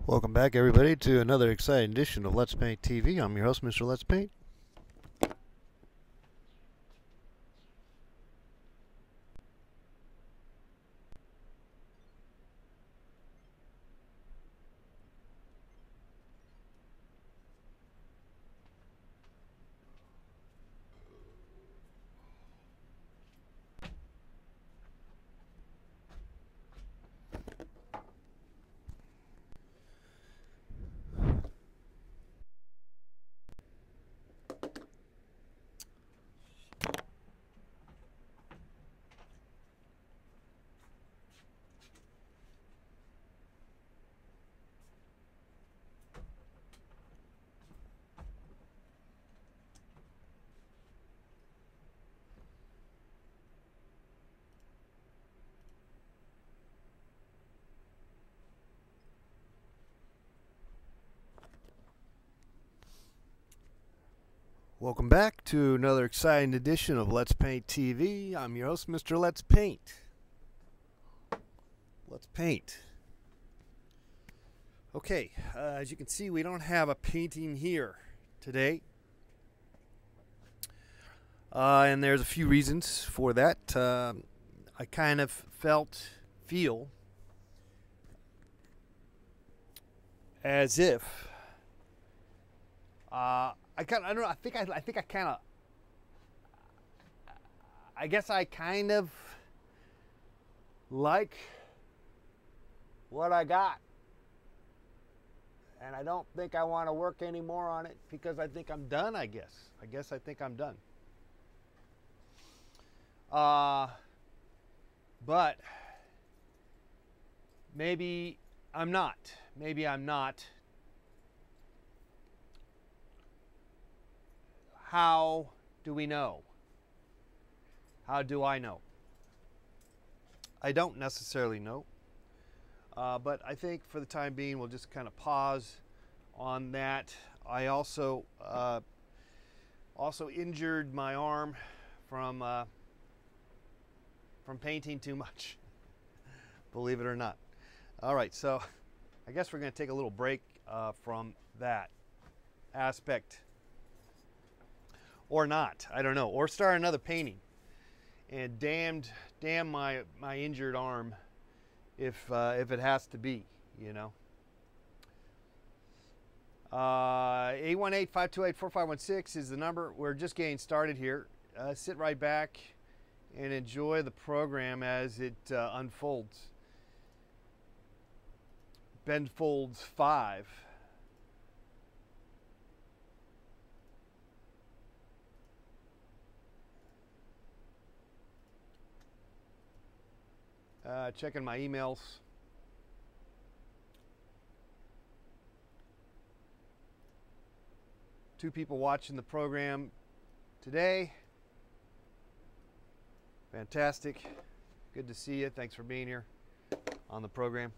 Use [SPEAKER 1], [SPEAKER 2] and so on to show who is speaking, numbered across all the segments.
[SPEAKER 1] Welcome back, everybody, to another exciting edition of Let's Paint TV. I'm your host, Mr. Let's Paint. Welcome back to another exciting edition of Let's Paint TV. I'm your host, Mr. Let's Paint. Let's paint. Okay, as you can see, we don't have a painting here today. And there's a few reasons for that. I kind of feel as if I don't know. I guess I kind of like what I got, and I don't think I want to work anymore on it because I think I'm done. I guess I think I'm done. But maybe I'm not. Maybe I'm not. How do we know? How do I know? I don't necessarily know, but I think for the time being we'll just kind of pause on that. I also injured my arm from painting too much, believe it or not. All right, so I guess we're going to take a little break from that aspect. Or not, I don't know, or start another painting. And damn my injured arm if it has to be, you know. 818-528-4516 is the number. We're just getting started here. Sit right back and enjoy the program as it unfolds. Ben Folds 5. Checking my emails. Two people watching the program today. Fantastic. Good to see you. Thanks for being here on the program.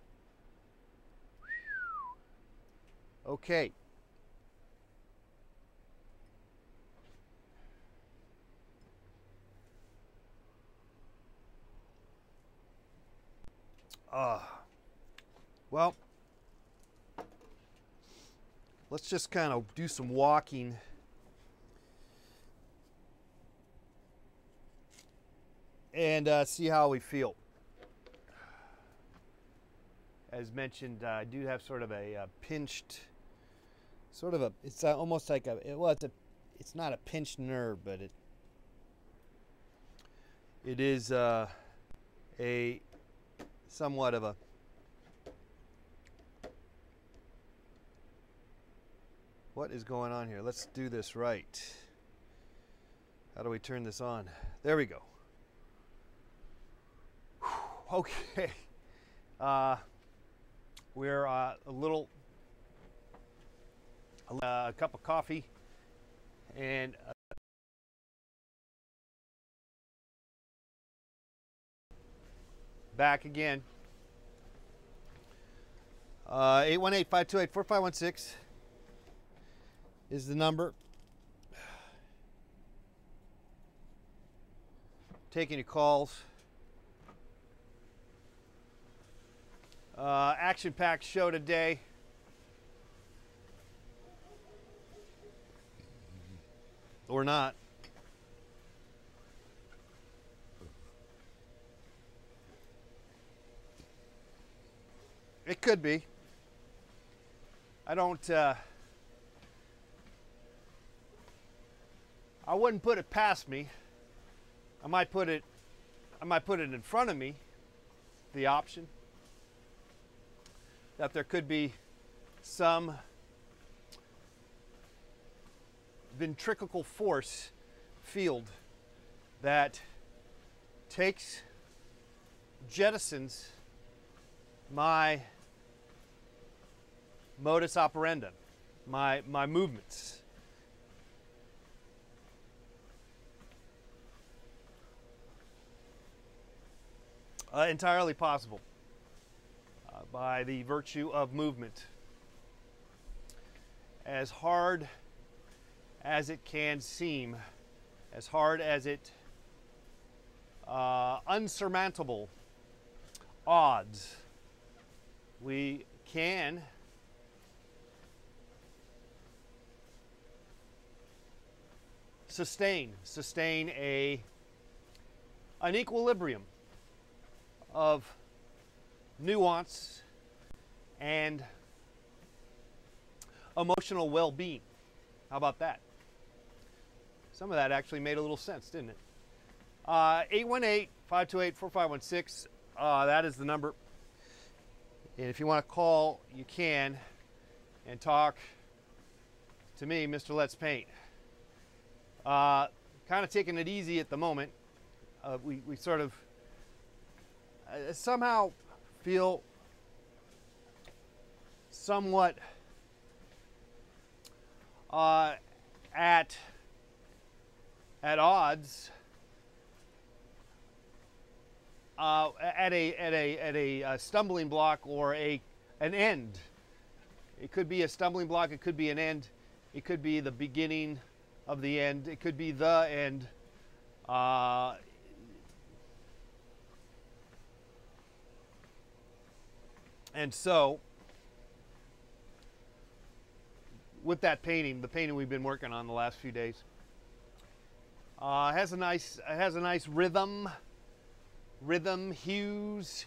[SPEAKER 1] Okay. Well, let's just kind of do some walking and see how we feel. As mentioned, I do have sort of a pinched, it's almost like it's not a pinched nerve, but it is a somewhat of a what is going on here? Let's do this right. How do we turn this on? There we go. Whew, okay. We're a cup of coffee and back again. 818-528-4516 is the number. Taking your calls. Action-packed show today. or not. It could be. I don't, I wouldn't put it past me. I might put it in front of me, the option that there could be some ventricular force field that jettisons my modus operandi, my movements. Entirely possible by the virtue of movement. As hard as it can seem, as hard as it unsurmountable odds, we can sustain an equilibrium of nuance and emotional well-being. How about that? Some of that actually made a little sense, didn't it? 818-528-4516. That is the number. And if you want to call, you can, and talk to me, Mr. Let's Paint. Kind of taking it easy at the moment. We sort of somehow feel somewhat at odds, at a stumbling block or an end. It could be a stumbling block. It could be an end. It could be the beginning of the end. It could be the end. And so, with that painting, the painting we've been working on the last few days, has a nice rhythm hues.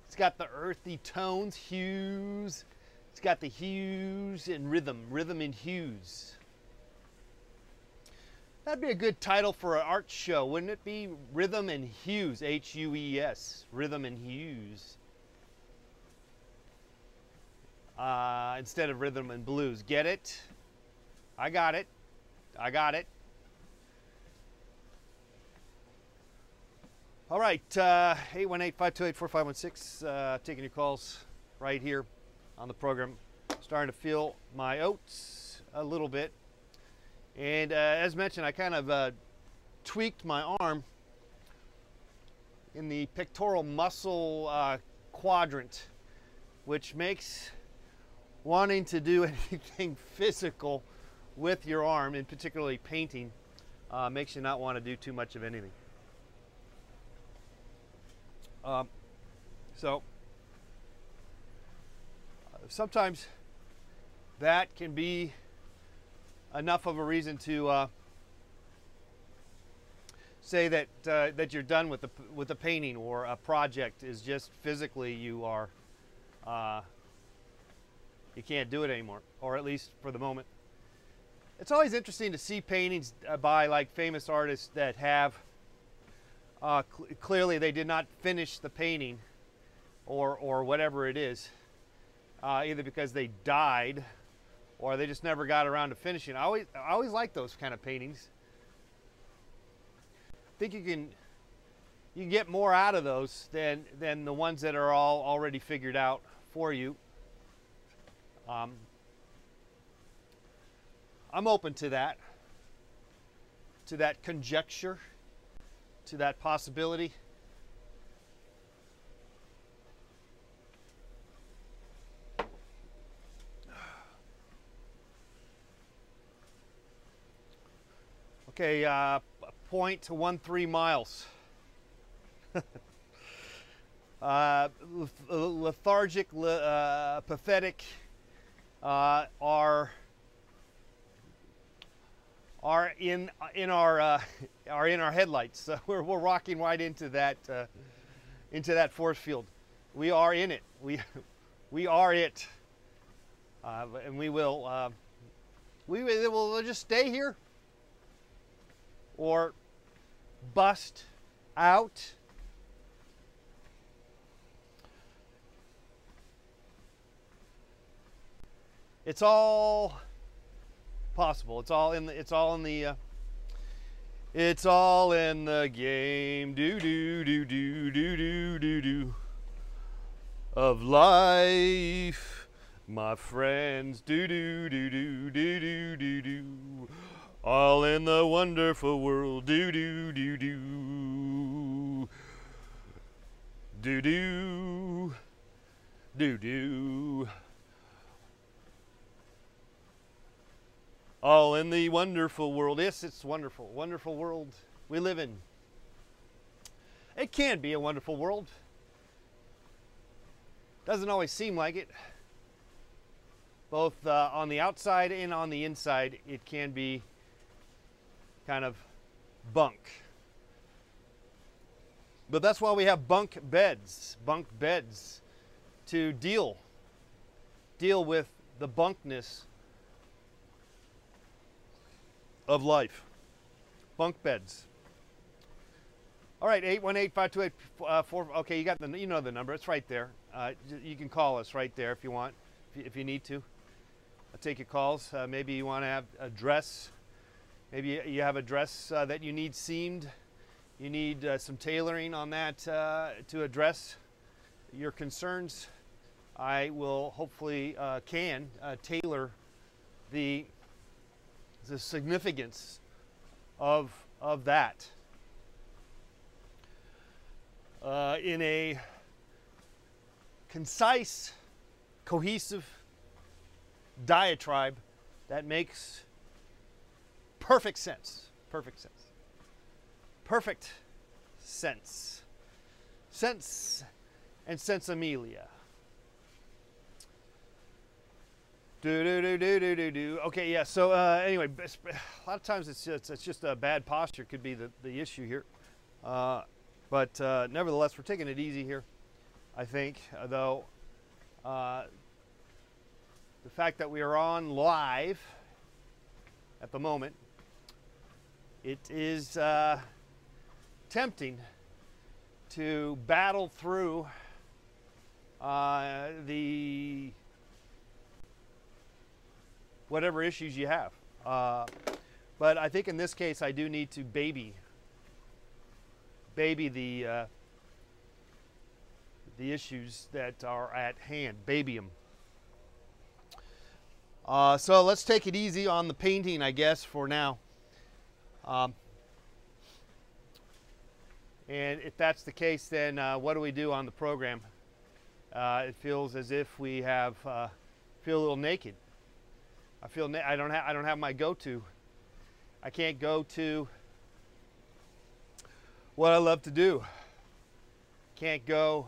[SPEAKER 1] It's got the earthy tones, hues. It's got the hues and rhythm and hues. That'd be a good title for an art show, wouldn't it be? Rhythm and Hues, H-U-E-S, Rhythm and Hues. Instead of Rhythm and Blues. Get it? I got it. All right, 818-528-4516. Taking your calls right here on the program. Starting to feel my oats a little bit. And as mentioned, I kind of tweaked my arm in the pectoral muscle quadrant, which makes wanting to do anything physical with your arm, and particularly painting, makes you not want to do too much of anything. So sometimes that can be enough of a reason to say that that you're done with the painting, or a project is just physically you are you can't do it anymore, or at least for the moment. It's always interesting to see paintings by like famous artists that have clearly they did not finish the painting, or whatever it is, either because they died or they just never got around to finishing. I always like those kind of paintings. I think you can get more out of those than the ones that are all already figured out for you. I'm open to that conjecture, to that possibility. Okay, 0.13 miles. Lethargic, pathetic, are are in our headlights. So we're rocking right into that force field. We are in it. We are it, and we'll just stay here or bust out. It's all possible. It's all in the game. Do do do do do do do do of life, my friends. Do do do do do do do do. All in the wonderful world. Do do do do do do do do. All in the wonderful world. Yes, it's wonderful. Wonderful world we live in. It can be a wonderful world. Doesn't always seem like it. Both on the outside and on the inside, it can be kind of bunk. But that's why we have bunk beds to deal with the bunkness of life. Bunk beds. All right, 818-528-4. Okay, you know the number. It's right there. You can call us right there if you want, if you need to. I'll take your calls. Maybe you want to have a dress. Maybe you have a dress that you need seamed. You need some tailoring on that to address your concerns. I will hopefully can tailor the significance of that in a concise, cohesive diatribe that makes perfect sense. Perfect sense. Perfect sense. Sense and sensimelia. Okay, yeah. So anyway, a lot of times it's just a bad posture could be the issue here, but nevertheless, we're taking it easy here. I think, though, the fact that we are on live at the moment, it is tempting to battle through the whatever issues you have. But I think in this case, I do need to baby the issues that are at hand, baby them. So let's take it easy on the painting, I guess, for now. And if that's the case, then what do we do on the program? It feels as if we have feel a little naked. I feel I don't have my go-to. I can't go to what I love to do. Can't go.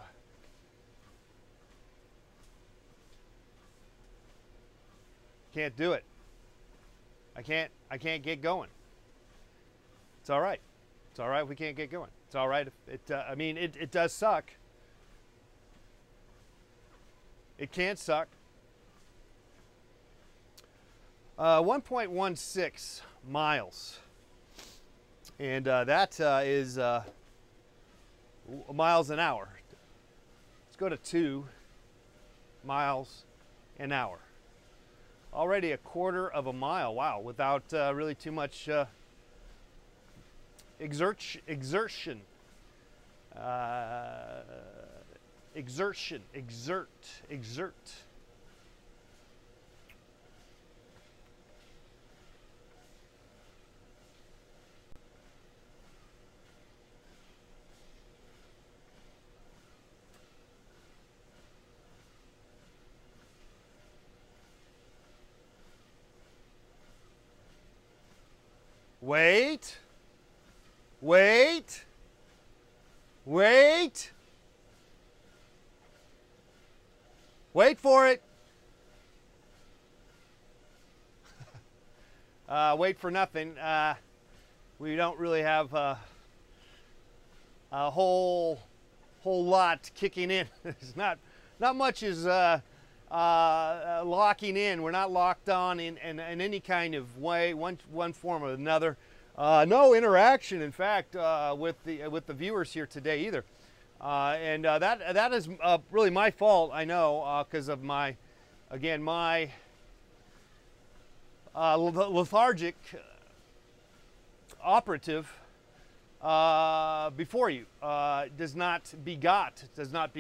[SPEAKER 1] Can't do it. I can't get going. It's all right. It's all right if we can't get going. It's all right if it. I mean, it does suck. It can suck. 1.16 miles, and that is miles an hour. Let's go to 2 miles an hour. Already a quarter of a mile. Wow, without really too much exertion. Exert. Wait. Wait. Wait. Wait for it. wait for nothing. We don't really have a whole lot kicking in. It's not much is locking in. We're not locked on in any kind of way, one form or another. No interaction, in fact, with the viewers here today either. And that is really my fault, I know, because of my lethargic operative before you is not begot is not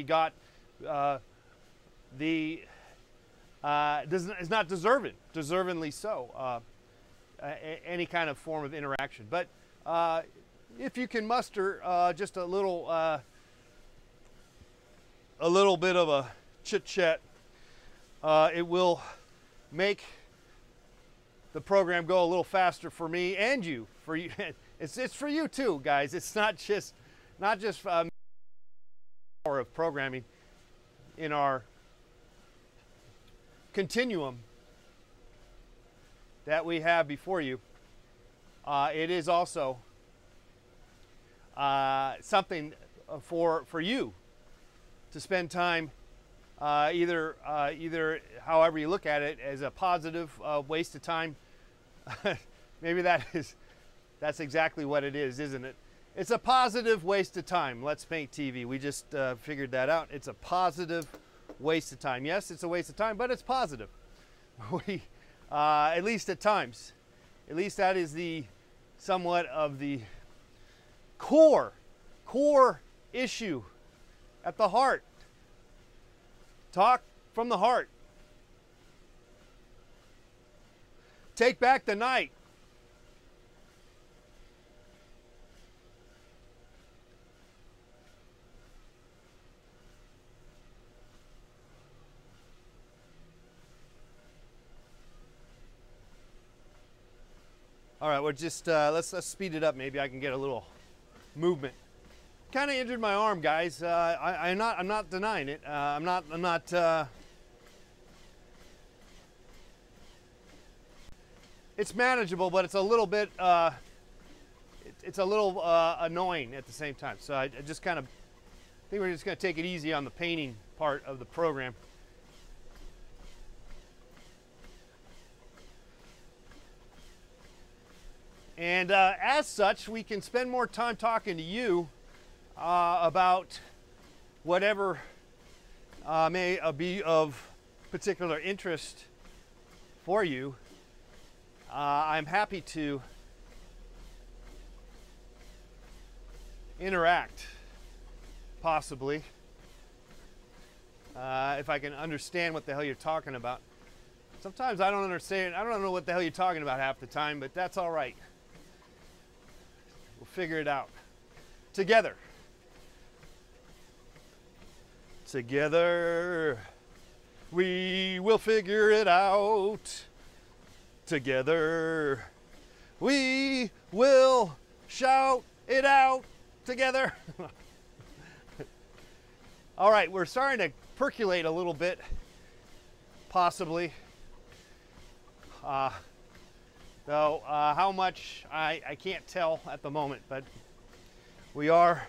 [SPEAKER 1] deservingly so any kind of form of interaction. But if you can muster just a little bit of a chit chat, it will make the program go a little faster for me and you. For you, it's for you too, guys. It's not just hour of programming in our continuum that we have before you. It is also something for you to spend time either however you look at it, as a positive waste of time. Maybe that's exactly what it is, isn't it? It's a positive waste of time. Let's Paint TV. We just figured that out. It's a positive waste of time. Yes, it's a waste of time, but it's positive. We, at least at times, at least that is somewhat of the core issue at the heart. Talk from the heart. Take back the night. All right, we're just let's speed it up. Maybe I can get a little movement. Kind of injured my arm, guys. I'm not denying it. I'm not. It's manageable, but it's a little bit. It's a little annoying at the same time. So I just kind of think we're just going to take it easy on the painting part of the program. And as such, we can spend more time talking to you about whatever may be of particular interest for you. I'm happy to interact, possibly, if I can understand what the hell you're talking about. Sometimes I don't understand. I don't know what the hell you're talking about half the time, but that's all right. We'll figure it out together. Together, we will figure it out. Together, we will shout it out together. All right, we're starting to percolate a little bit, possibly. Though how much I can't tell at the moment, but we are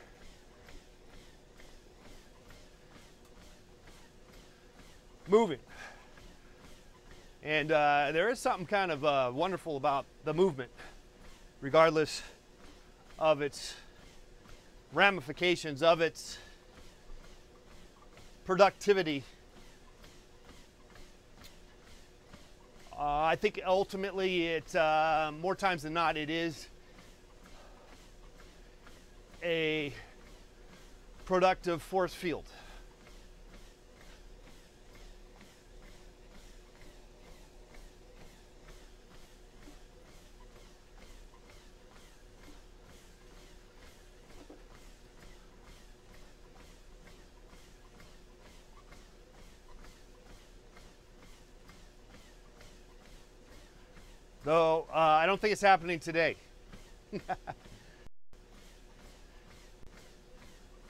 [SPEAKER 1] moving. And there is something kind of wonderful about the movement, regardless of its ramifications, of its productivity. I think ultimately it's more times than not it is a productive force field. Though I don't think it's happening today.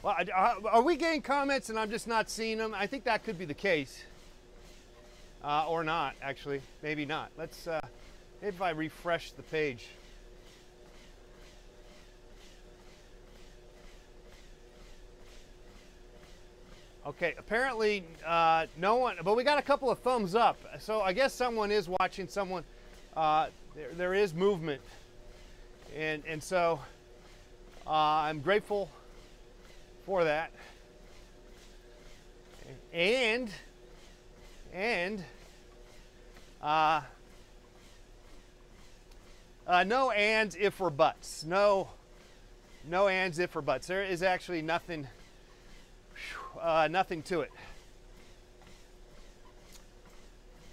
[SPEAKER 1] Well, are we getting comments and I'm just not seeing them? I think that could be the case. Or not, actually. Maybe not. Let's if I refresh the page. Okay, apparently no one, but we got a couple of thumbs up. So I guess someone is watching, someone, there is movement. And so I'm grateful for that. And no ands, if, or buts. No ands, if, or buts. There is actually nothing to it.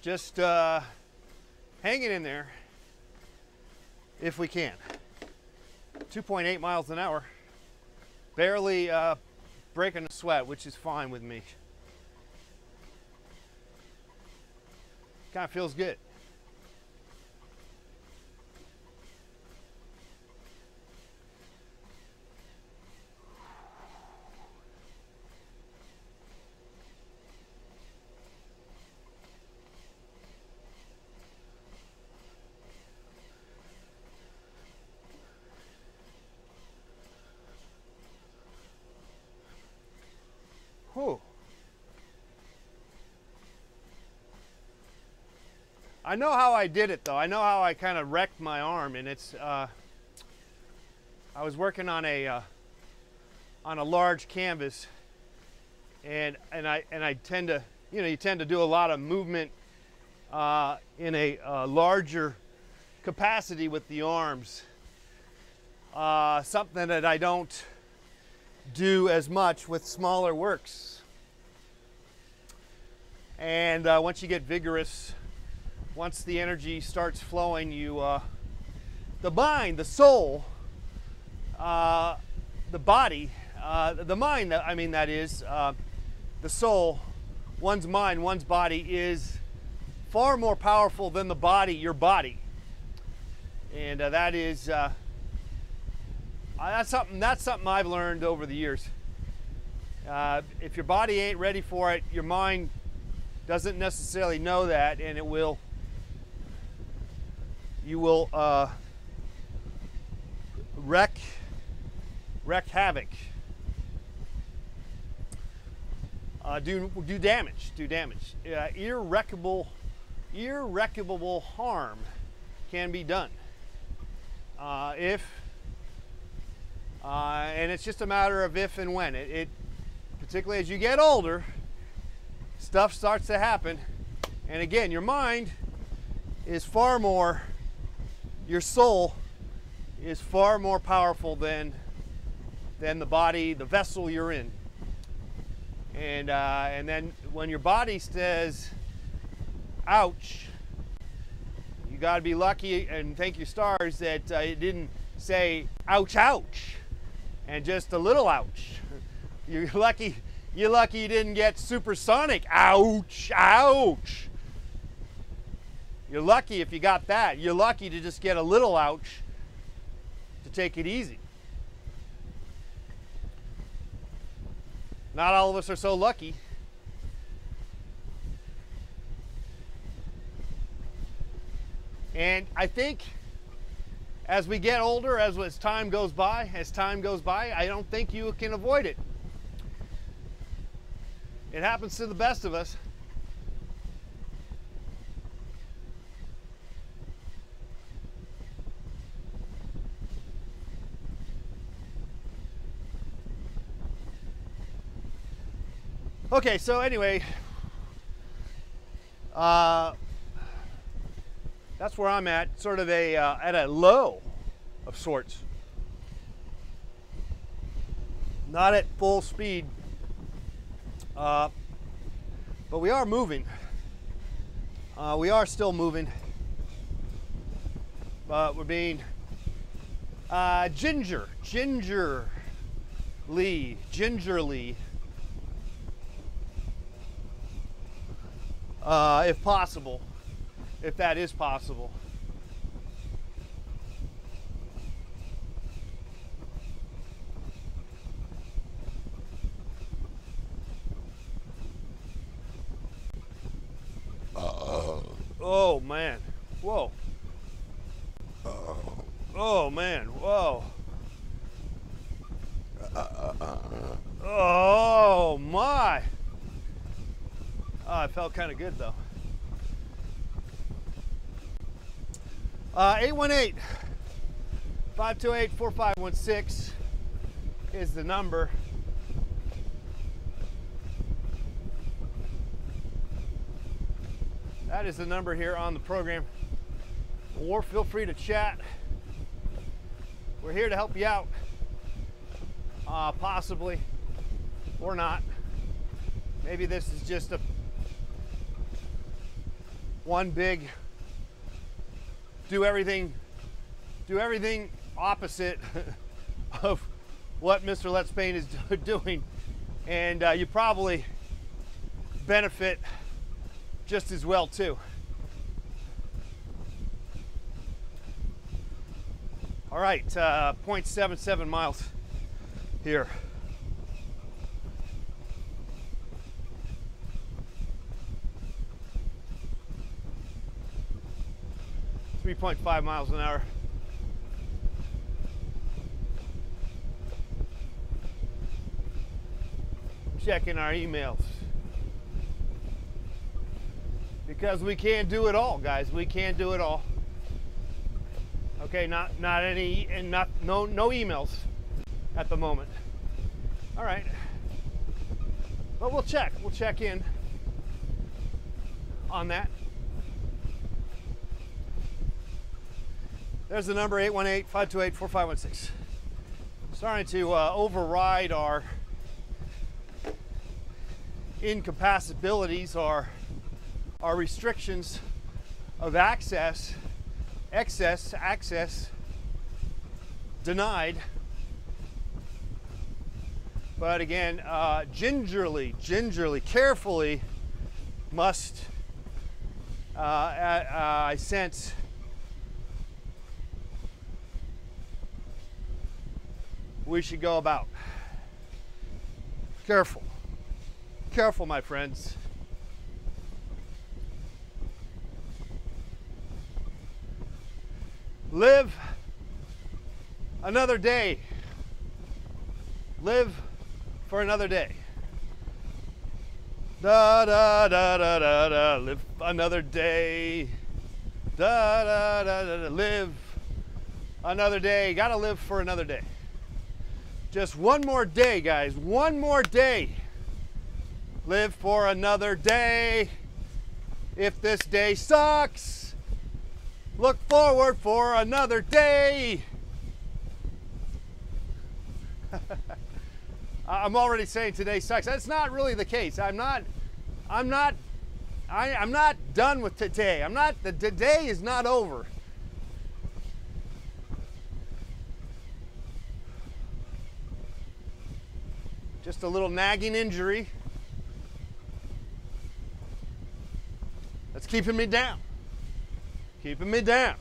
[SPEAKER 1] Just hanging in there if we can. 2.8 miles an hour. Barely breaking a sweat, which is fine with me. Kind of feels good. Whew. I know how I did it though. I know how I kind of wrecked my arm, and it's I was working on a large canvas, and I tend to, you tend to do a lot of movement in a larger capacity with the arms. Something that I don't do as much with smaller works. And once you get vigorous, once the energy starts flowing, the mind, the soul, the body, the mind, I mean, that is, the soul, one's mind, one's body is far more powerful than the body, your body. And that is, that's something I've learned over the years. If your body ain't ready for it, your mind doesn't necessarily know that, and you will wreak havoc, do damage. Irreparable harm can be done and it's just a matter of if and when. It particularly as you get older, stuff starts to happen. And again, your mind is far more, your soul is far more powerful than the body, the vessel you're in. And then when your body says, ouch, you got to be lucky and thank your stars that it didn't say ouch, ouch, and just a little ouch. You're lucky you didn't get supersonic ouch, ouch. You're lucky if you got that. You're lucky to just get a little ouch, to take it easy. Not all of us are so lucky. And I think as we get older, as time goes by, I don't think you can avoid it. It happens to the best of us. Okay, so anyway, that's where I'm at, sort of at a low of sorts. Not at full speed, but we are moving. We are still moving, but we're being gingerly, if possible, if that is possible. Oh man, whoa. Oh man, whoa. Oh my. Oh, it felt kind of good though. 818-528-4516 is the number. That is the number here on the program. Or feel free to chat. We're here to help you out, possibly, or not. Maybe this is just one big do everything opposite of what Mr. Let's Paint is doing, and you probably benefit just as well too. All right, 0.77 miles here. 3.5 miles an hour. Checking our emails. Because we can't do it all, guys. We can't do it all. Okay, not any, and no emails at the moment. All right. But we'll check in on that. There's the number, 818-528-4516. Starting to override our incapacitabilities, our restrictions of access, access denied. But again, gingerly, carefully must, I sense, we should go about. Careful, my friends. Live another day. Live for another day. Da da da da da da. Live another day. Da da da da da. Live another day. Gotta live for another day. Just one more day, guys. One more day. Live for another day. If this day sucks, look forward for another day. I'm already saying today sucks. That's not really the case. I'm not done with today. The day is not over. Just a little nagging injury that's keeping me down. Keeping me down.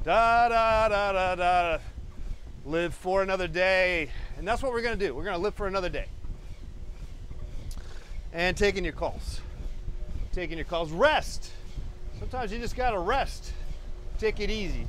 [SPEAKER 1] Da da da da da. Live for another day. And that's what we're going to do. We're going to live for another day. And taking your calls. Taking your calls. Rest. Sometimes you just got to rest. Take it easy.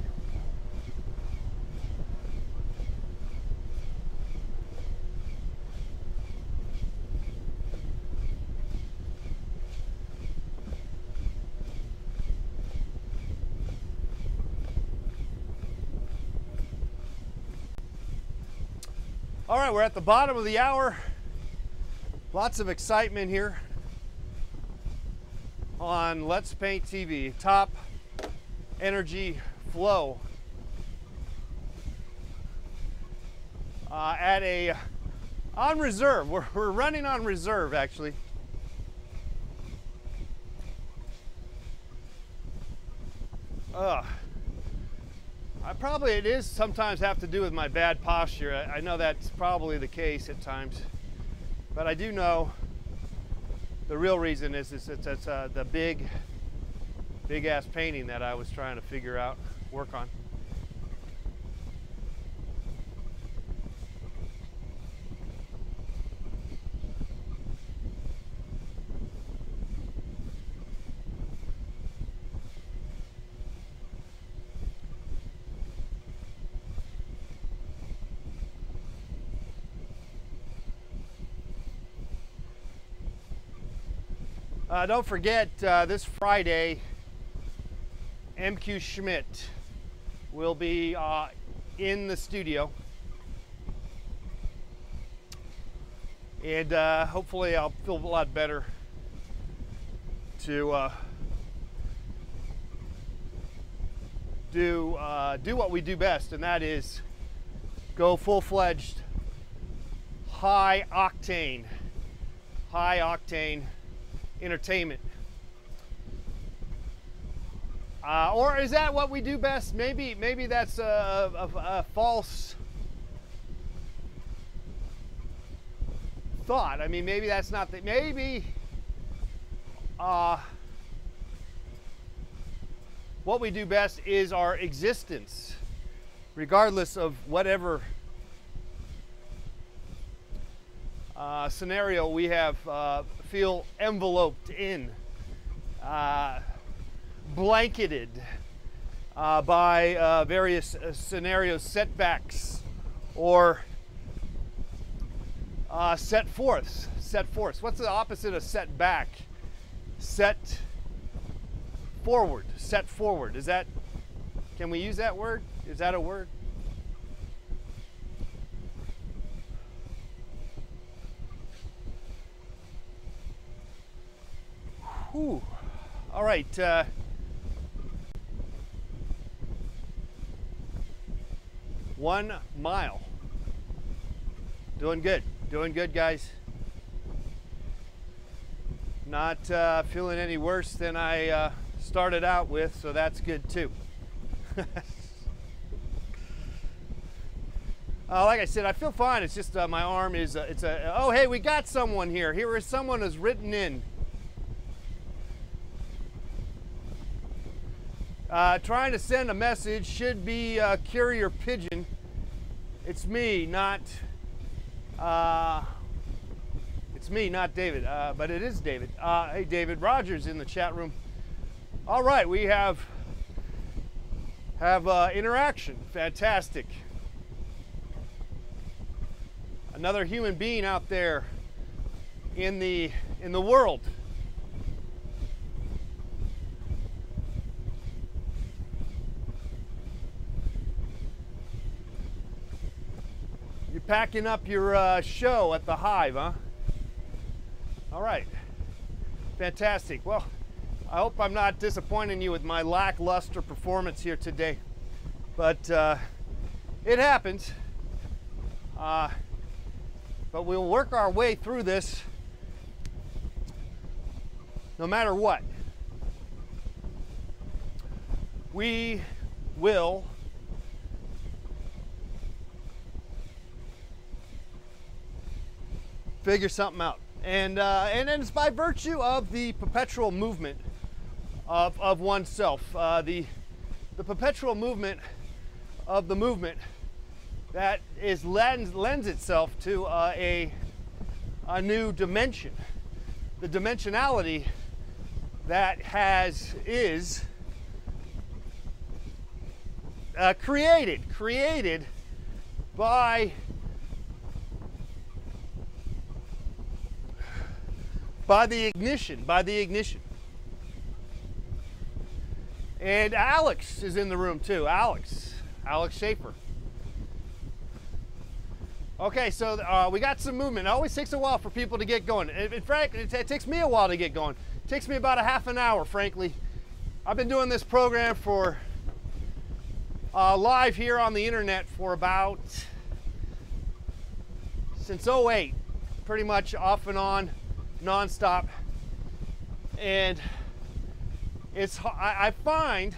[SPEAKER 1] All right, we're at the bottom of the hour. Lots of excitement here on Let's Paint TV. Top energy flow on reserve. We're running on reserve, actually. It is sometimes have to do with my bad posture. I know that's probably the case at times, but I do know the real reason is it's the big ass painting that I was trying to figure out, work on. Don't forget, this Friday, MQ Schmidt will be in the studio. And hopefully I'll feel a lot better to do what we do best, and that is go full-fledged high octane entertainment. Or is that what we do best? Maybe that's a false thought. I mean, maybe that's not the, maybe what we do best is our existence, regardless of whatever scenario we have feel enveloped in, blanketed by various scenarios, setbacks, or set forths. What's the opposite of setback? Set forward. Set forward. Is that, can we use that word? Is that a word? Whew. All right. 1 mile. Doing good. Doing good, guys. Not feeling any worse than I started out with, so that's good too. Like I said, I feel fine. It's just my arm is, oh, hey, we got someone here. Here is someone who's written in. Trying to send a message, should be Courier Pigeon. It's me, not David, but it is David. Hey, David Rogers in the chat room. All right, we have interaction. Fantastic. Another human being out there in the world. You're packing up your show at the Hive, huh? All right, fantastic. Well, I hope I'm not disappointing you with my lackluster performance here today, but it happens. But we'll work our way through this no matter what. We will figure something out. And it's by virtue of the perpetual movement of oneself, the perpetual movement of the movement that lends itself to a new dimension, the dimensionality that is created by the ignition. And Alex is in the room too. Alex Schaefer. Okay, so we got some movement. It always takes a while for people to get going. In fact, it takes me a while to get going. It takes me about a half an hour, frankly. I've been doing this program for live here on the internet for about since 08, pretty much off and on, non-stop. And I find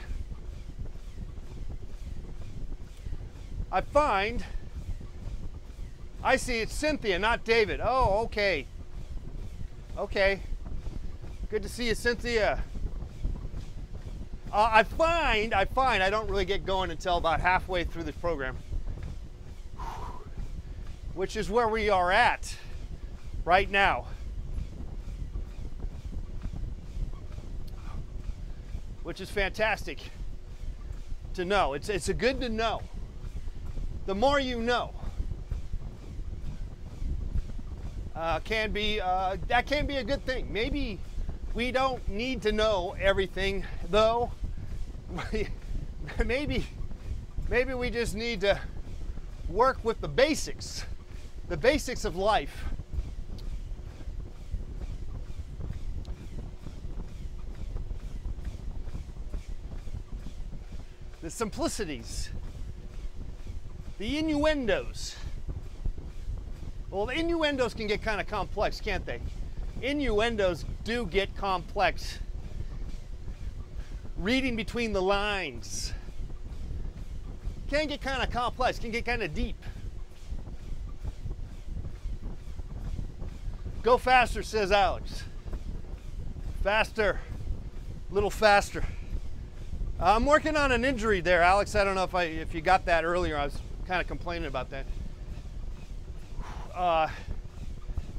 [SPEAKER 1] I see it's Cynthia, not David. Oh, okay. Okay. Good to see you, Cynthia. I find I don't really get going until about halfway through the program, which is where we are at right now. Which is fantastic to know. It's a good to know. The more you know, that can be a good thing. Maybe We don't need to know everything, though. maybe we just need to work with the basics of life. The simplicities, the innuendos. Well, the innuendos can get kind of complex, can't they? Innuendos do get complex. Reading between the lines can get kind of complex, can get kind of deep. Go faster, says Alex. Faster, little faster. I'm working on an injury there, Alex. I don't know if you got that earlier. I was kind of complaining about that.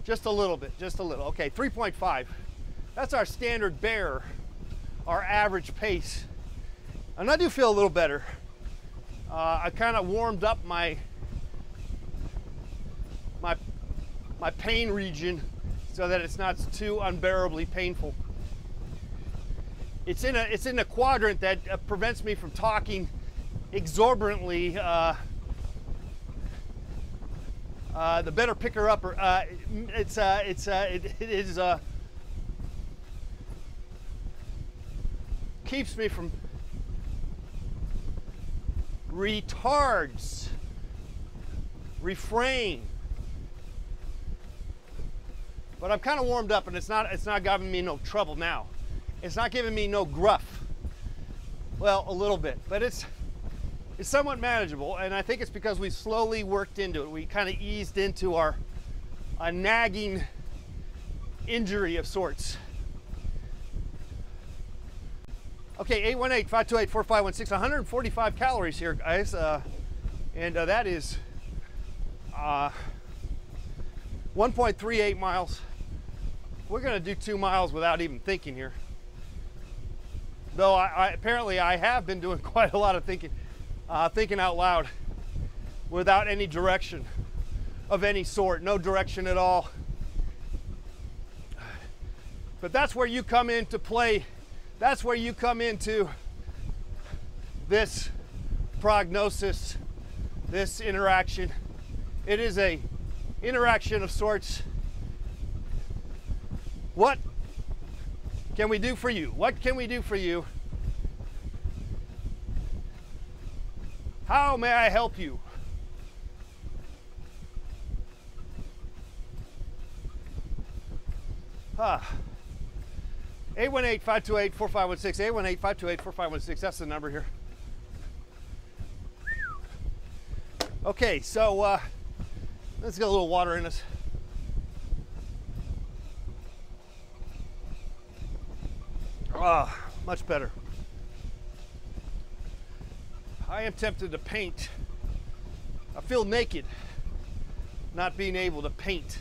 [SPEAKER 1] Just a little bit, just a little. Okay, 3.5. That's our standard bear, our average pace. And I do feel a little better. I kind of warmed up my pain region so that it's not too unbearably painful. It's in a quadrant that prevents me from talking exorbitantly. The better picker upper. It is keeps me from retards. Refrain. But I'm kind of warmed up, and it's not giving me no trouble now. It's not giving me no gruff. Well, a little bit, but it's somewhat manageable, and I think it's because we slowly worked into it. We kind of eased into a nagging injury of sorts. Okay, 818-528-4516, 145 calories here, guys, and that is 1.38 miles. We're gonna do 2 miles without even thinking here. Though apparently I have been doing quite a lot of thinking out loud without any direction of any sort, no direction at all. But that's where you come into play. That's where you come into this prognosis, this interaction. It is a interaction of sorts. What can we do for you? What can we do for you? How may I help you? Ah. 818-528-4516, 818-528-4516, that's the number here. Okay, so let's get a little water in us. Ah, much better. I am tempted to paint. I feel naked not being able to paint.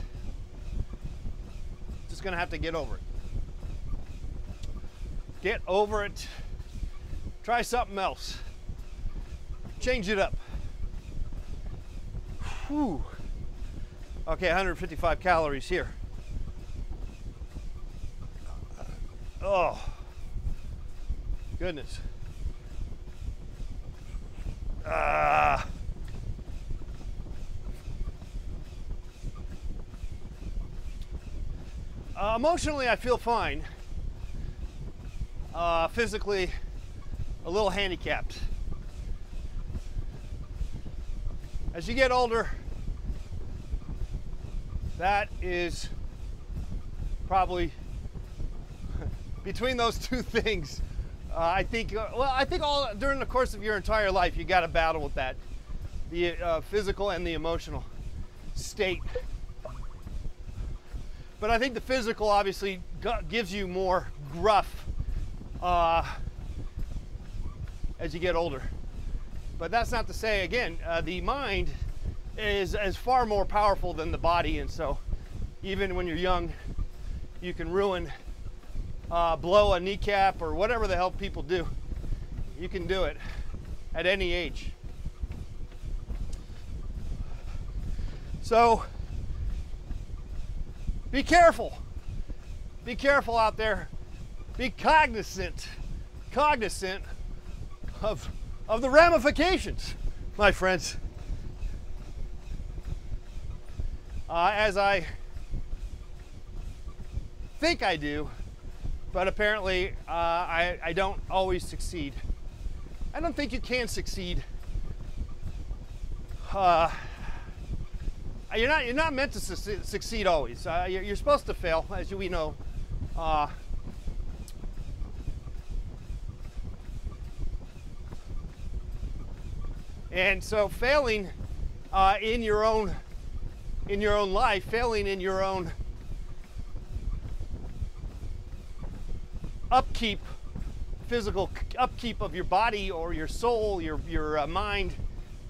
[SPEAKER 1] Just gonna have to get over it. Get over it. Try something else. Change it up. Whew. Okay, 155 calories here. Oh, goodness. Emotionally, I feel fine. Physically, a little handicapped. As you get older, that is probably between those two things. I think all during the course of your entire life, you got to battle with that, the physical and the emotional state. But I think the physical obviously gives you more gruff as you get older. But that's not to say, again, the mind is far more powerful than the body, and so even when you're young, you can ruin, blow a kneecap or whatever the hell people do. You can do it at any age. So be careful. Be careful out there. be cognizant of the ramifications, my friends. As I think I do, but apparently I don't always succeed. I don't think you can succeed. You're not meant to succeed always. You're supposed to fail, as we know. And so failing in your own life, failing in your own upkeep, physical upkeep of your body or your soul, your mind,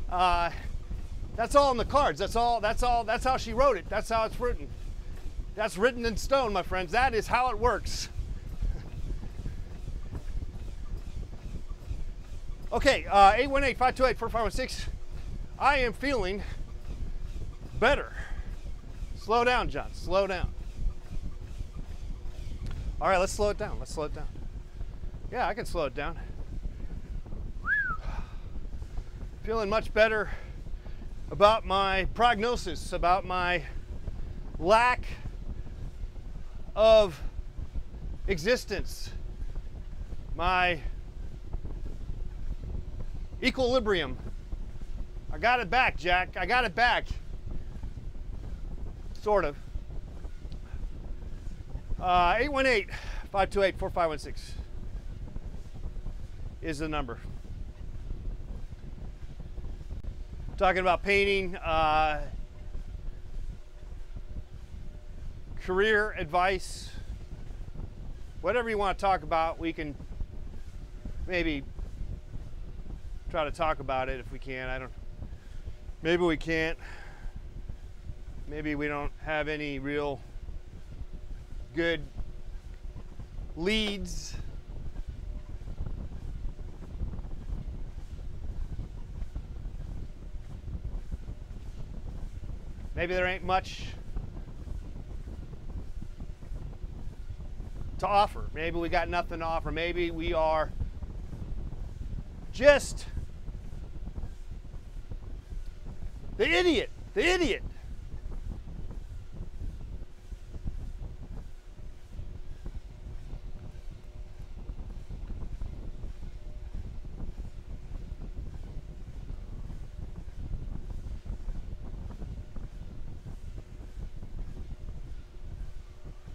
[SPEAKER 1] that's all in the cards. That's how she wrote it. That's how it's written. That's written in stone, my friends. That is how it works. Okay, 818-528-4516. I am feeling better. Slow down, John. Slow down. All right, let's slow it down. Let's slow it down. Yeah, I can slow it down. Feeling much better about my prognosis, about my lack of existence, my equilibrium. I got it back, Jack. I got it back. Sort of. 818-528-4516 is the number. Talking about painting, career advice, whatever you want to talk about, we can maybe try to talk about it if we can. Maybe we can't. Maybe we don't have any real good leads. Maybe there ain't much to offer. Maybe we got nothing to offer. Maybe we are just the idiot. The idiot.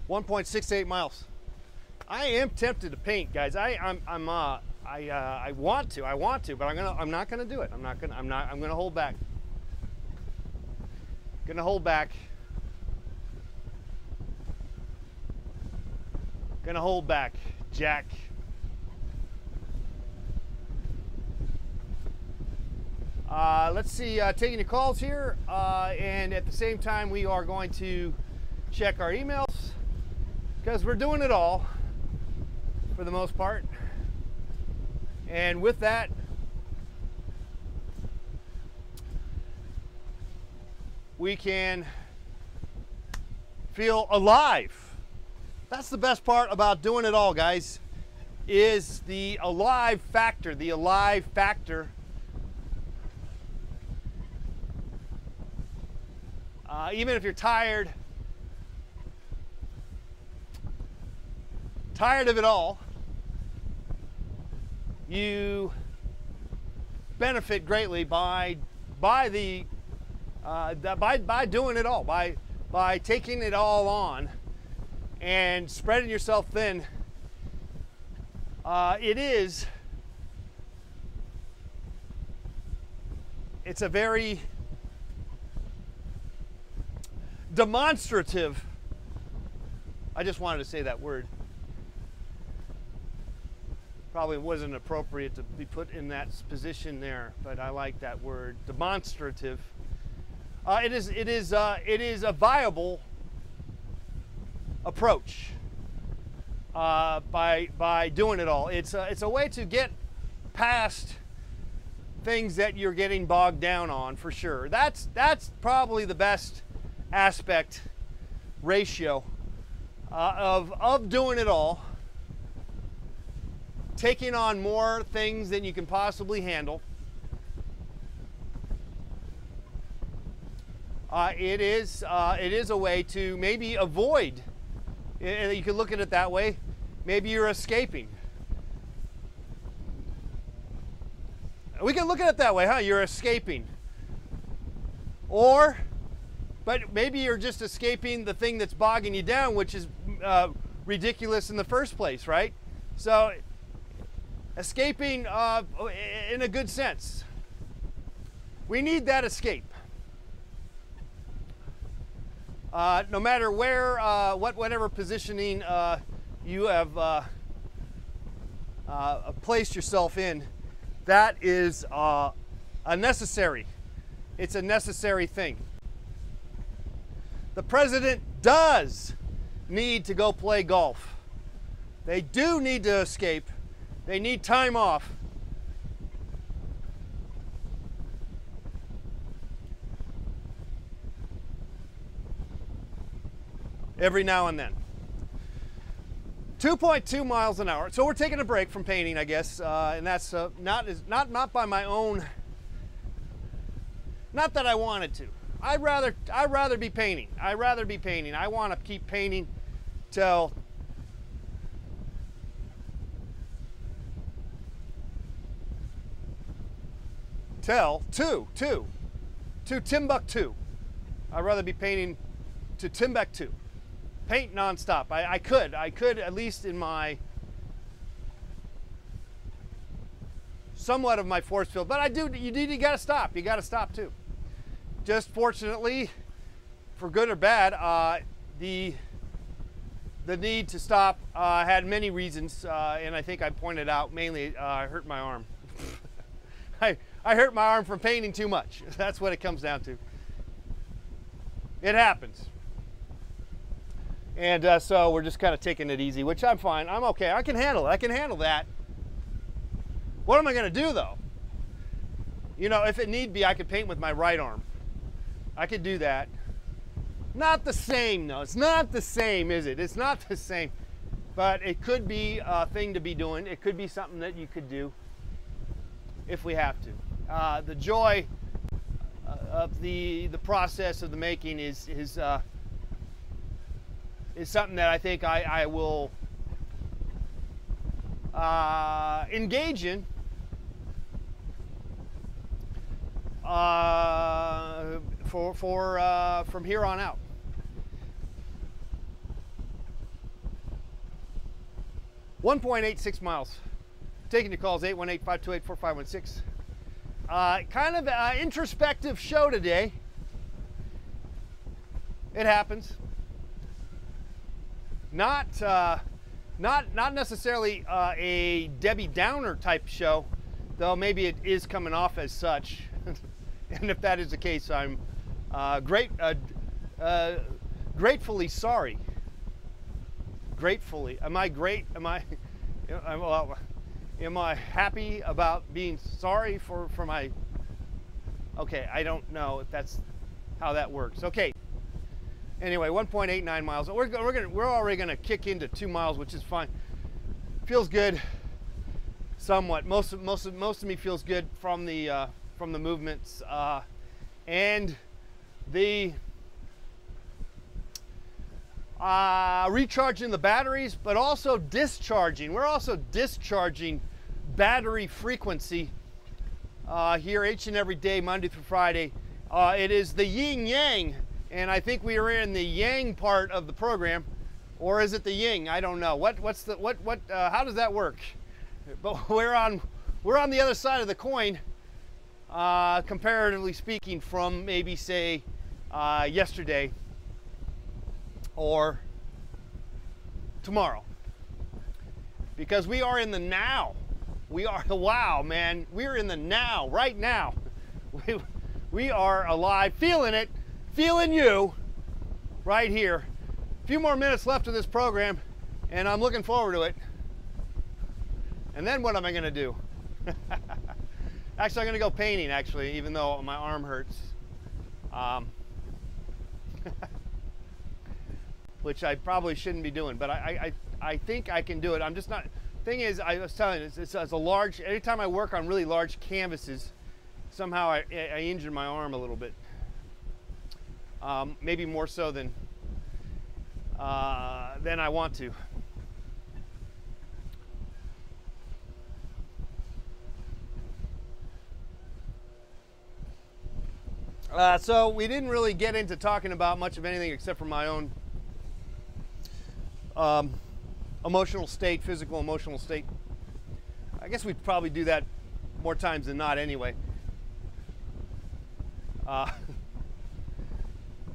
[SPEAKER 1] .68 miles. I am tempted to paint, guys. I want to, but I'm not gonna do it. I'm gonna hold back. Gonna hold back. Gonna hold back, Jack. Let's see, taking your calls here, and at the same time we are going to check our emails, because we're doing it all for the most part. And with that, we can feel alive. That's the best part about doing it all, guys, is the alive factor. The alive factor. Even if you're tired of it all, you benefit greatly by doing it all, by taking it all on and spreading yourself thin. It's a very demonstrative, I just wanted to say that word. Probably wasn't appropriate to be put in that position there, but I like that word, demonstrative. It is a viable approach by doing it all. It's a way to get past things that you're getting bogged down on, for sure. That's probably the best aspect ratio of doing it all. taking on more things than you can possibly handle. It is a way to maybe avoid. You can look at it that way. Maybe you're escaping. We can look at it that way, huh? You're escaping. But maybe you're just escaping the thing that's bogging you down, which is ridiculous in the first place, right? So, escaping in a good sense. We need that escape. No matter where, whatever positioning you have placed yourself in, that is a necessary. It's a necessary thing. The president does need to go play golf. They do need to escape. They need time off. Every now and then. 2.2 miles an hour. So we're taking a break from painting, I guess, and that's not by my own. Not that I wanted to. I'd rather be painting. I'd rather be painting. I want to keep painting till to Timbuktu. I'd rather be painting to Timbuktu. Paint nonstop. I could at least in my somewhat of my force field, but you gotta stop. You gotta stop too. Just fortunately, for good or bad, the need to stop had many reasons, and I think I pointed out mainly I hurt my arm. I hurt my arm from painting too much. That's what it comes down to. It happens. And so we're just kind of taking it easy, which I'm fine. I'm okay. I can handle it. I can handle that. What am I going to do, though? You know, if it need be, I could paint with my right arm. I could do that. Not the same, though. It's not the same, is it? It's not the same. But it could be a thing to be doing. It could be something that you could do if we have to. The joy of the process of the making is something that I think I will engage in from here on out. .86 miles. Taking your calls, 818-528-4516. Kind of an introspective show today. It happens. Not necessarily a Debbie Downer type show, though maybe it is coming off as such. And if that is the case, I'm gratefully sorry. Gratefully, am I happy about being sorry for my? Okay, I don't know if that's how that works. Okay. Anyway, 1.89 miles. We're already gonna kick into 2 miles, which is fine. Feels good, somewhat. Most of me feels good from the movements and the recharging the batteries, but also discharging. We're also discharging battery frequency here each and every day, Monday through Friday. It is the yin yang. And I think we are in the yang part of the program, or is it the yin? I don't know. How does that work? But we're on the other side of the coin, comparatively speaking, from maybe say yesterday or tomorrow, because we are in the now. We are, wow, man, we're in the now, right now. We are alive, feeling it. Feeling you right here. A few more minutes left of this program, and I'm looking forward to it. And then what am I going to do? Actually, I'm going to go painting, actually, even though my arm hurts. Which I probably shouldn't be doing, but I think I can do it. I'm just not Thing is, I was telling you, it's a large. Anytime I work on really large canvases, somehow I injure my arm a little bit. Maybe more so than I want to. So we didn't really get into talking about much of anything except for my own emotional state, physical emotional state. I guess we'd probably do that more times than not anyway.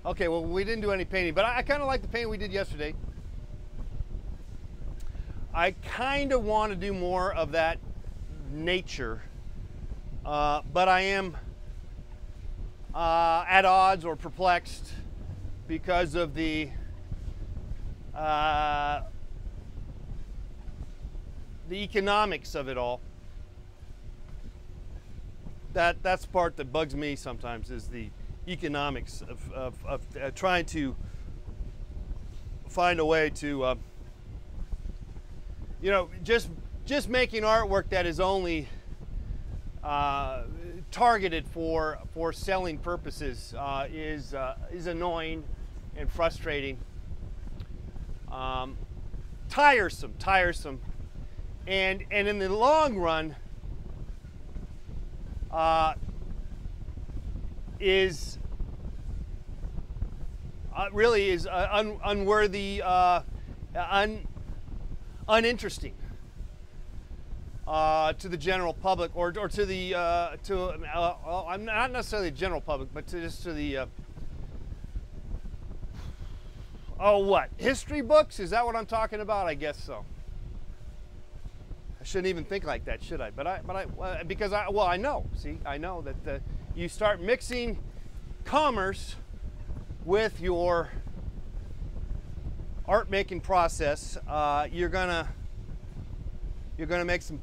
[SPEAKER 1] Okay, well, we didn't do any painting, but I kind of like the painting we did yesterday. I kind of want to do more of that nature, but I am at odds or perplexed because of the economics of it all. That's the part that bugs me sometimes, is the economics of trying to find a way to you know, just making artwork that is only targeted for selling purposes is annoying and frustrating, tiresome, and in the long run is really is unworthy, uninteresting to the general public, or to the well, I'm not necessarily the general public, but just to the oh, what, history books? Is that what I'm talking about? I guess so. I shouldn't even think like that, should I? Because I know. See, I know that you start mixing commerce with your art making process, you're gonna make some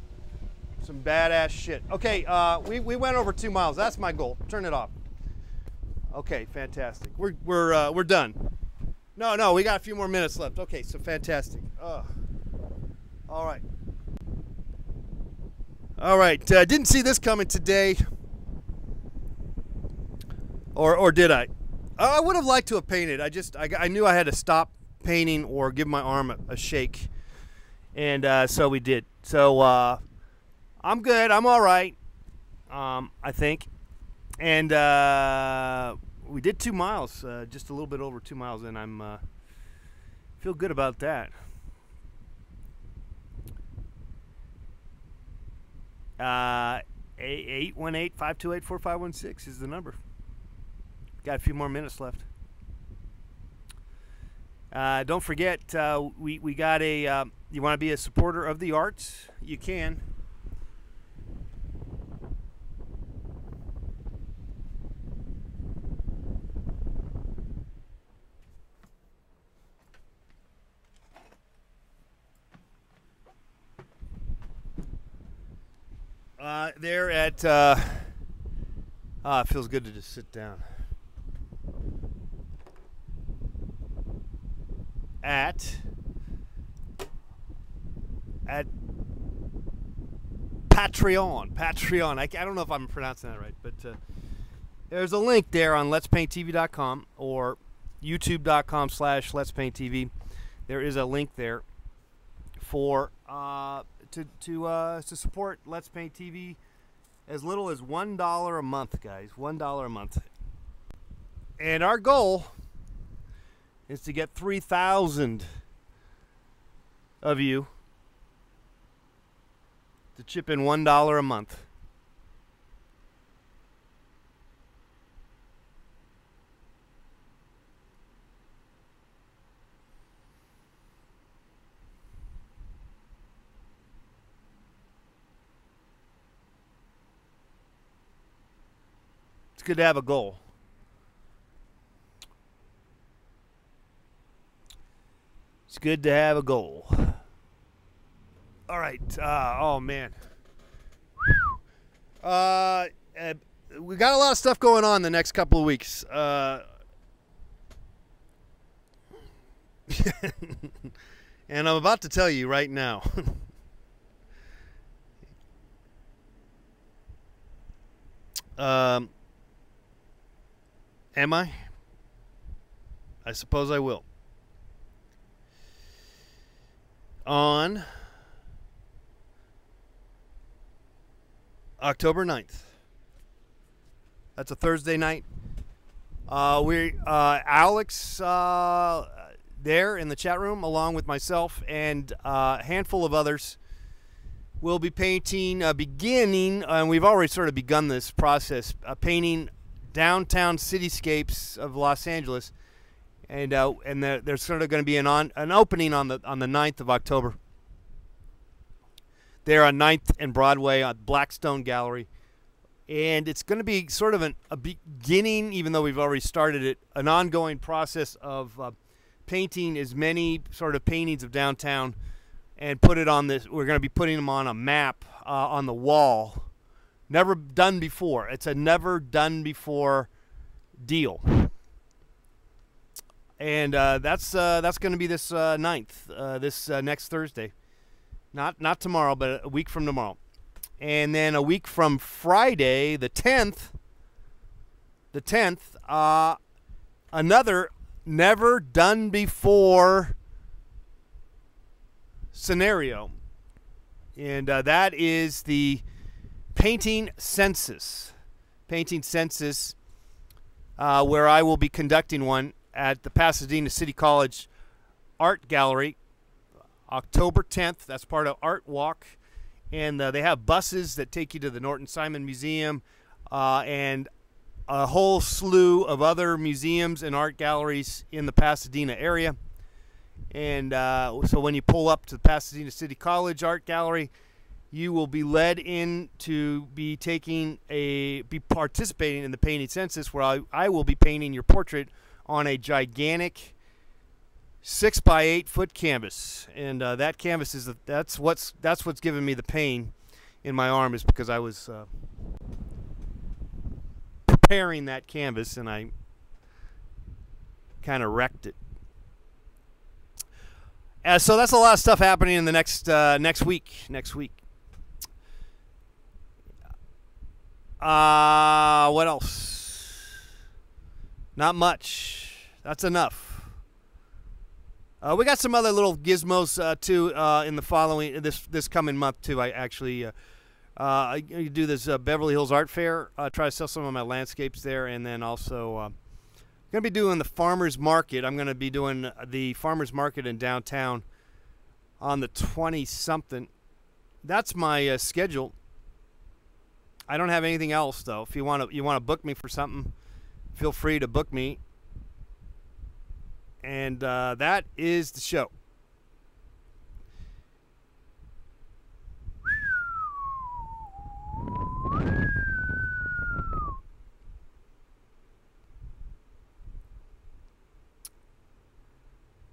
[SPEAKER 1] badass shit. Okay, we went over 2 miles. That's my goal. Turn it off. Okay, fantastic. We're done. No, we got a few more minutes left. Okay, so fantastic. All right. Didn't see this coming today, or did I? I would have liked to have painted. I knew I had to stop painting or give my arm a shake, and so we did. So I'm good. I'm all right. I think, and we did 2 miles, just a little bit over 2 miles, and I'm feel good about that. 818-528-4516 is the number. Got a few more minutes left. Don't forget, we got a, you want to be a supporter of the arts? You can. They're at, it feels good to just sit down. At Patreon. I don't know if I'm pronouncing that right, but there's a link there on letspainttv.com or youtube.com/letspainttv. There is a link there for to support Let's Paint TV as little as $1 a month, guys. $1 a month. And our goal is to get 3,000 of you to chip in $1 a month. It's good to have a goal. It's good to have a goal. All right. Oh, man. We got a lot of stuff going on the next couple of weeks. And I'm about to tell you right now. Am I? I suppose I will. On October 9th. That's a Thursday night. Alex there in the chat room, along with myself and a handful of others, will be painting, beginning, and we've already sort of begun this process, painting downtown cityscapes of Los Angeles, and there's sort of going to be an opening on the 9th of October. There on 9th and Broadway at Blackstone Gallery. And it's going to be sort of a beginning, even though we've already started it, an ongoing process of painting as many sort of paintings of downtown and put it on this. We're going to be putting them on a map on the wall. Never done before. It's a never done before deal. And that's going to be this 9th, this next Thursday. Not tomorrow, but a week from tomorrow. And then a week from Friday, the 10th, another never done before scenario. And that is the painting census. Painting census, where I will be conducting one at the Pasadena City College Art Gallery, October 10th. That's part of Art Walk. And they have buses that take you to the Norton Simon Museum and a whole slew of other museums and art galleries in the Pasadena area. And so when you pull up to the Pasadena City College Art Gallery, you will be led in to be participating in the painting census, where I will be painting your portrait on a gigantic 6 by 8 foot canvas, and that canvas is that's what's giving me the pain in my arm, is because I was preparing that canvas and I kind of wrecked it. So that's a lot of stuff happening in the next week. What else? Not much. That's enough. We got some other little gizmos too in the following this coming month too. I actually I do this Beverly Hills Art Fair. Try to sell some of my landscapes there, and then also I'm gonna be doing the farmers market. I'm gonna be doing the farmers market in downtown on the 20-something. That's my schedule. I don't have anything else though. If you want to book me for something, feel free to book me. And that is the show.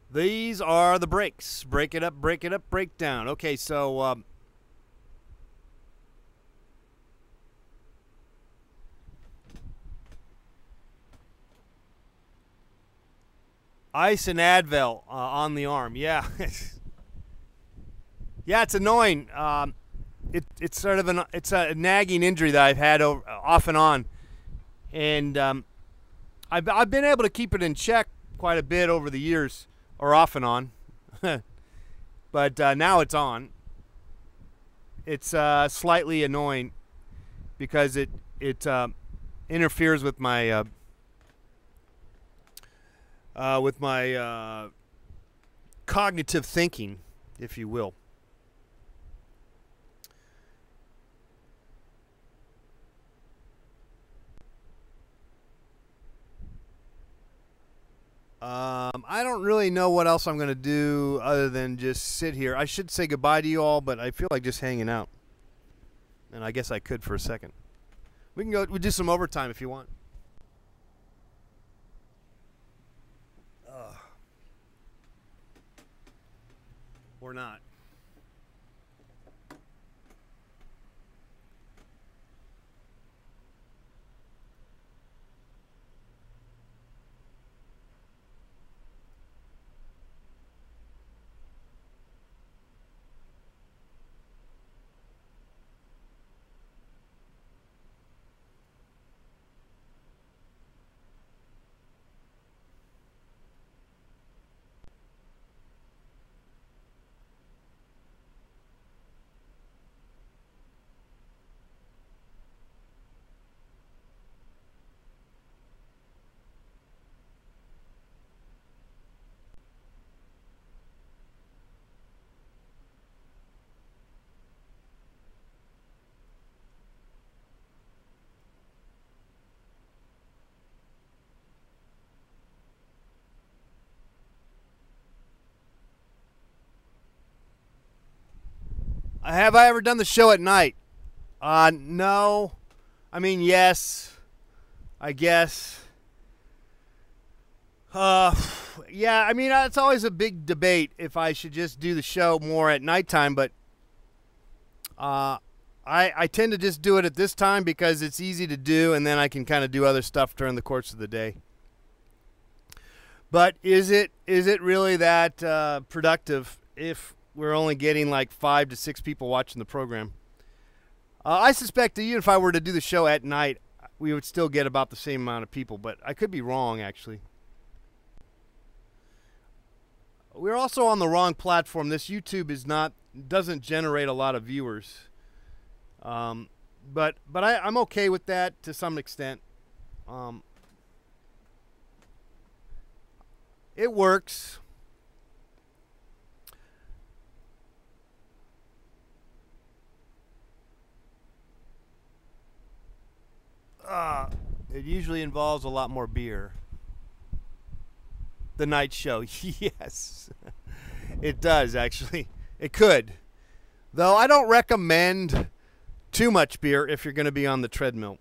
[SPEAKER 1] These are the breaks. Break it up, break down. Okay, so ice and Advil on the arm. Yeah. Yeah, it's annoying. It's sort of it's a nagging injury that I've had off and on, and I've been able to keep it in check quite a bit over the years, or off and on. But now it's on. It's slightly annoying because it interferes with my cognitive thinking, if you will. I don't really know what else I'm going to do other than just sit here. I should say goodbye to you all, but I feel like just hanging out. And I guess I could for a second. We'll do some overtime if you want. Or not. Have I ever done the show at night? No. I mean, yes. I guess. Yeah, I mean, it's always a big debate if I should just do the show more at nighttime, but I tend to just do it at this time because it's easy to do, and then I can kind of do other stuff during the course of the day. But is it really that productive if we're only getting like 5 to 6 people watching the program? I suspect that even if I were to do the show at night, we would still get about the same amount of people, but I could be wrong, actually. We're also on the wrong platform. This YouTube doesn't generate a lot of viewers. But I'm okay with that to some extent. It works. It usually involves a lot more beer. The night show, yes. It does, actually. It could. Though I don't recommend too much beer if you're going to be on the treadmill.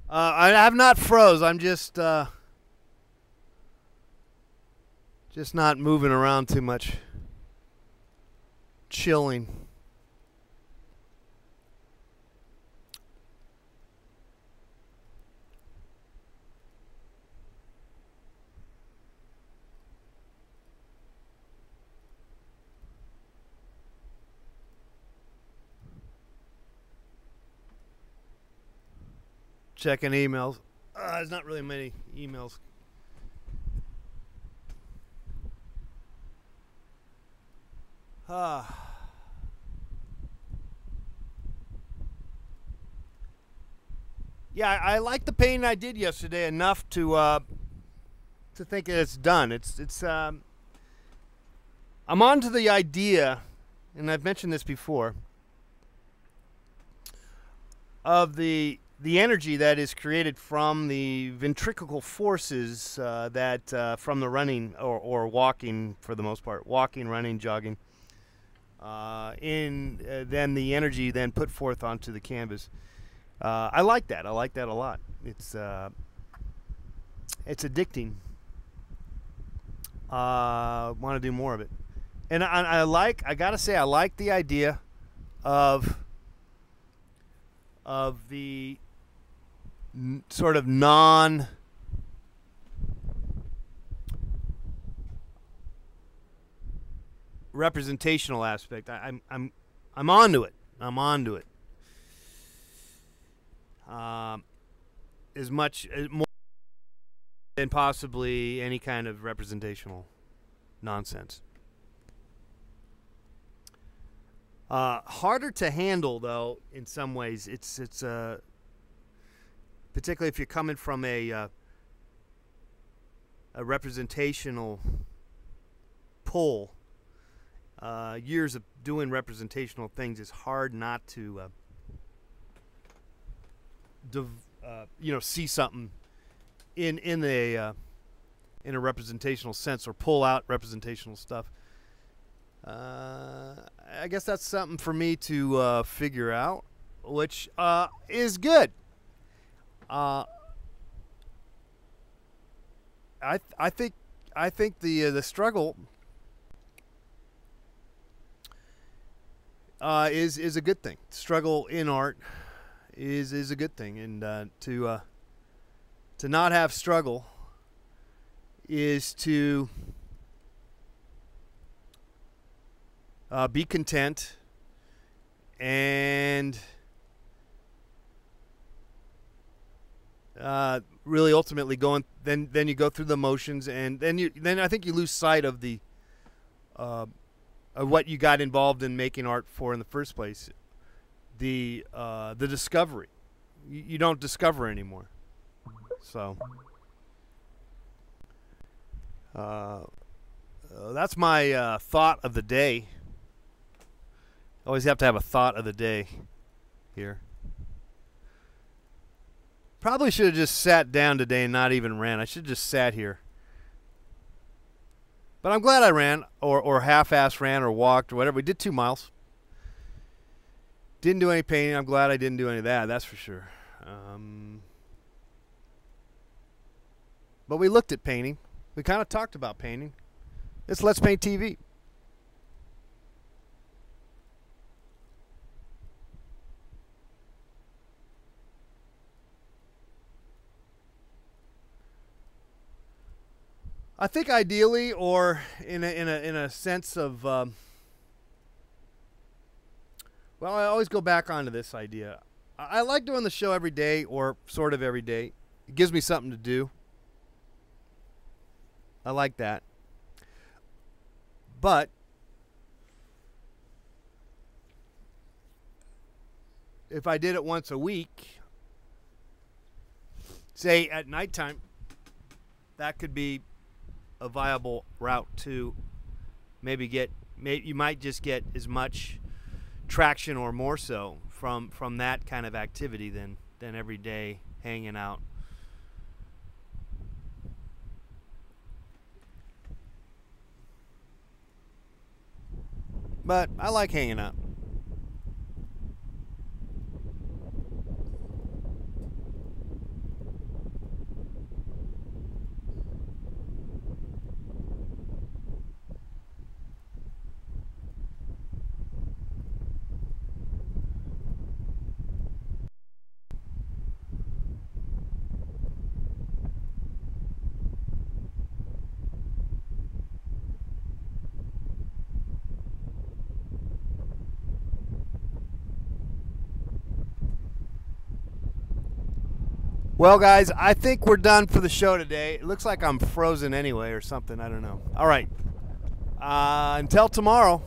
[SPEAKER 1] I have not froze. I'm just not moving around too much. Chilling. Checking emails. There's not really many emails. Yeah, I like the painting I did yesterday enough to think it's done. I'm on to the idea, and I've mentioned this before, of the energy that is created from the ventricular forces that from the running or walking, for the most part, walking, running, jogging, then the energy then put forth onto the canvas. I like that. I like that a lot. It's addicting. Want to do more of it, and I gotta say I like the idea of the sort of non representational aspect. I'm onto it. I'm onto it. As much more than possibly any kind of representational nonsense. Harder to handle, though, in some ways. It's particularly if you're coming from a representational pull. Years of doing representational things, it's hard not to see something in a representational sense, or pull out representational stuff. I guess that's something for me to figure out, which is good. I think I think the struggle is a good thing. Struggle in art is a good thing, and to not have struggle is to be content and really ultimately going. Then you go through the motions, and then I think you lose sight of the of what you got involved in making art for in the first place. The discovery. You don't discover anymore. So that's my thought of the day. Always have to have a thought of the day here. Probably should have just sat down today and not even ran. I should have just sat here. But I'm glad I ran, or half-ass ran, or walked, or whatever. We did 2 miles. Didn't do any painting. I'm glad I didn't do any of that, that's for sure. But we looked at painting. We kind of talked about painting. It's Let's Paint TV. I think ideally, or in a sense of, well, I always go back onto this idea. I like doing the show every day, or sort of every day. It gives me something to do. I like that. But if I did it once a week, say at nighttime, that could be a viable route to maybe you might just get as much traction or more so from that kind of activity than every day hanging out. But I like hanging out. Well, guys, I think we're done for the show today. It looks like I'm frozen anyway or something. I don't know. All right. Until tomorrow,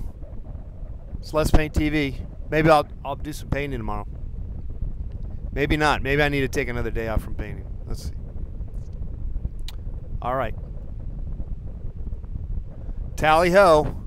[SPEAKER 1] it's Let's Paint TV. Maybe I'll do some painting tomorrow. Maybe not. Maybe I need to take another day off from painting. Let's see. All right. Tally ho.